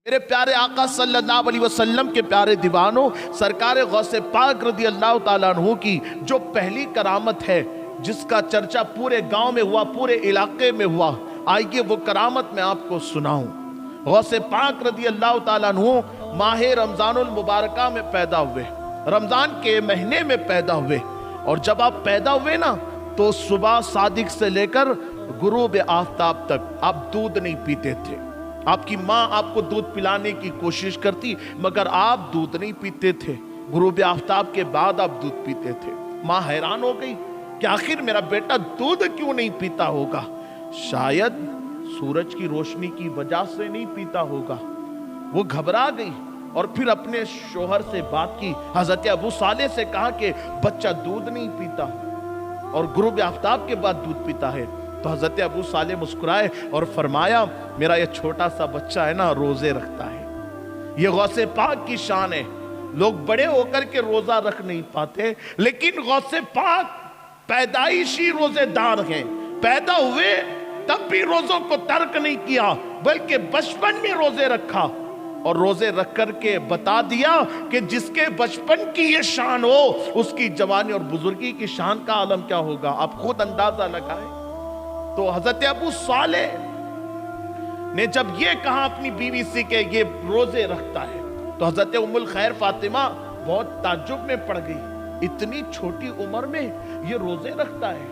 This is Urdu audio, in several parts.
میرے پیارے آقا صلی اللہ علیہ وسلم کے پیارے دیوانوں، سرکار غوث پاک رضی اللہ تعالیٰ عنہ کی جو پہلی کرامت ہے، جس کا چرچا پورے گاؤں میں ہوا، پورے علاقے میں ہوا، آئیے وہ کرامت میں آپ کو سناؤں۔ غوث پاک رضی اللہ تعالیٰ عنہ ماہ رمضان المبارکہ میں پیدا ہوئے، رمضان کے مہینے میں پیدا ہوئے، اور جب آپ پیدا ہوئے نا تو صبح صادق سے لے کر غروب آفتاب تک آپ دودھ نہیں پیتے تھے۔ آپ کی ماں آپ کو دودھ پلانے کی کوشش کرتی، مگر آپ دودھ نہیں پیتے تھے۔ غروب آفتاب کے بعد آپ دودھ پیتے تھے۔ ماں حیران ہو گئی کہ آخر میرا بیٹا دودھ کیوں نہیں پیتا ہوگا؟ شاید سورج کی روشنی کی وجہ سے نہیں پیتا ہوگا۔ وہ گھبرا گئی اور پھر اپنے شوہر سے بات کی، حضرت ابو صالح سے کہا کہ بچہ دودھ نہیں پیتا اور غروب آفتاب کے بعد دودھ پیتا ہے۔ تو حضرت ابو صالح مسکرائے اور فرمایا، میرا یہ چھوٹا سا بچہ ہے نا، روزے رکھتا ہے۔ یہ غوث پاک کی شان ہے۔ لوگ بڑے ہو کر کے روزہ رکھ نہیں پاتے، لیکن غوث پاک پیدائشی روزے دار ہیں۔ پیدا ہوئے تب بھی روزوں کو ترک نہیں کیا، بلکہ بچپن میں روزے رکھا، اور روزے رکھ کر کے بتا دیا کہ جس کے بچپن کی یہ شان ہو، اس کی جوانی اور بزرگی کی شان کا عالم کیا ہوگا، آپ خود اندازہ لگائیں۔ تو حضرت ابو صالح نے جب یہ کہا اپنی بیوی سے کہ یہ روزے رکھتا ہے، تو حضرت ام الخیر فاطمہ بہت تعجب میں پڑ گئی، اتنی چھوٹی عمر میں یہ روزے رکھتا ہے۔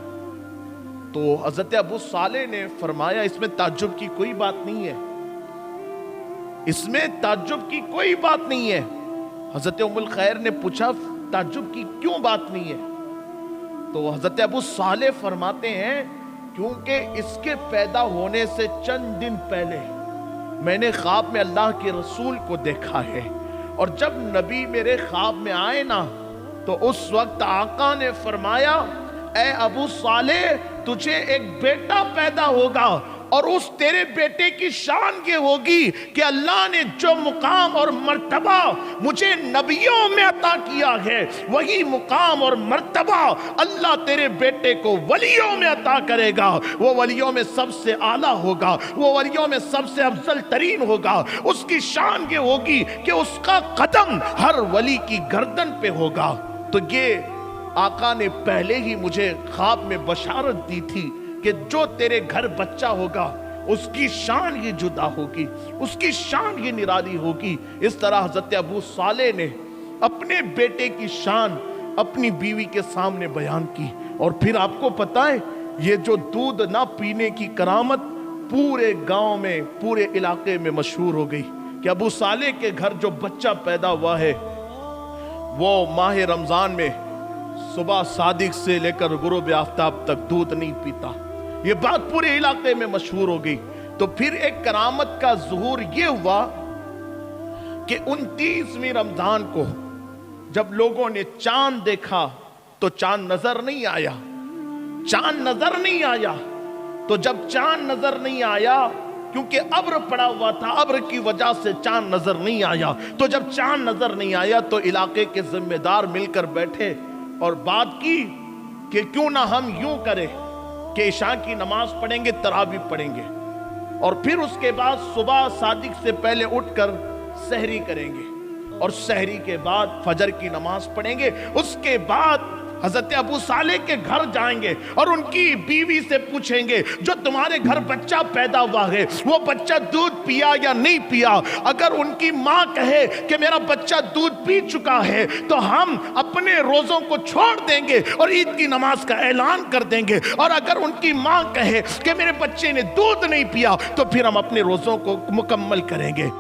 تو حضرت ابو صالح نے فرمایا، اس میں تعجب کی کوئی بات نہیں ہے، اس میں تعجب کی کوئی بات نہیں ہے۔ حضرت ام الخیر نے پوچھا، تعجب کی کیوں بات نہیں ہے؟ تو حضرت ابو صالح فرماتے ہیں، کیونکہ اس کے پیدا ہونے سے چند دن پہلے میں نے خواب میں اللہ کے رسول کو دیکھا ہے، اور جب نبی میرے خواب میں آئے نا تو اس وقت آقا نے فرمایا، اے ابو صالح تجھے ایک بیٹا پیدا ہوگا، اور اس تیرے بیٹے کی شان یہ ہوگی کہ اللہ نے جو مقام اور مرتبہ مجھے نبیوں میں عطا کیا ہے، وہی مقام اور مرتبہ اللہ تیرے بیٹے کو ولیوں میں عطا کرے گا۔ وہ ولیوں میں سب سے اعلیٰ ہوگا، وہ ولیوں میں سب سے افضل ترین ہوگا۔ اس کی شان یہ ہوگی کہ اس کا قدم ہر ولی کی گردن پہ ہوگا۔ تو یہ آقا نے پہلے ہی مجھے خواب میں بشارت دی تھی کہ جو تیرے گھر بچہ ہوگا اس کی شان یہ جدا ہوگی، اس کی شان یہ نرالی ہوگی۔ اس طرح حضرت ابو صالح نے اپنے بیٹے کی شان اپنی بیوی کے سامنے بیان کی، اور پھر آپ کو پتہ ہے یہ جو دودھ نہ پینے کی کرامت پورے گاؤں میں، پورے علاقے میں مشہور ہو گئی کہ ابو صالح کے گھر جو بچہ پیدا ہوا ہے وہ ماہ رمضان میں صبح صادق سے لے کر غروب آفتاب تک دودھ نہیں پیتا۔ یہ بات پورے علاقے میں مشہور ہو گئی۔ تو پھر ایک کرامت کا ظہور یہ ہوا کہ 29ویں رمضان کو جب لوگوں نے چاند دیکھا تو چاند نظر نہیں آیا، چاند نظر نہیں آیا۔ تو جب چاند نظر نہیں آیا، کیونکہ ابر پڑا ہوا تھا، ابر کی وجہ سے چاند نظر نہیں آیا، تو جب چاند نظر نہیں آیا تو علاقے کے ذمہ دار مل کر بیٹھے اور بات کی کہ کیوں نہ ہم یوں کریں کہ عشاء کی نماز پڑھیں گے، تراویح پڑھیں گے، اور پھر اس کے بعد صبح صادق سے پہلے اٹھ کر سحری کریں گے، اور سحری کے بعد فجر کی نماز پڑھیں گے۔ اس کے بعد حضرت ابو صالح کے گھر جائیں گے اور ان کی بیوی سے پوچھیں گے، جو تمہارے گھر بچہ پیدا ہوا ہے وہ بچہ دودھ پیا یا نہیں پیا؟ اگر ان کی ماں کہے کہ میرا بچہ دودھ پی چکا ہے تو ہم اپنے روزوں کو چھوڑ دیں گے اور عید کی نماز کا اعلان کر دیں گے، اور اگر ان کی ماں کہے کہ میرے بچے نے دودھ نہیں پیا تو پھر ہم اپنے روزوں کو مکمل کریں گے۔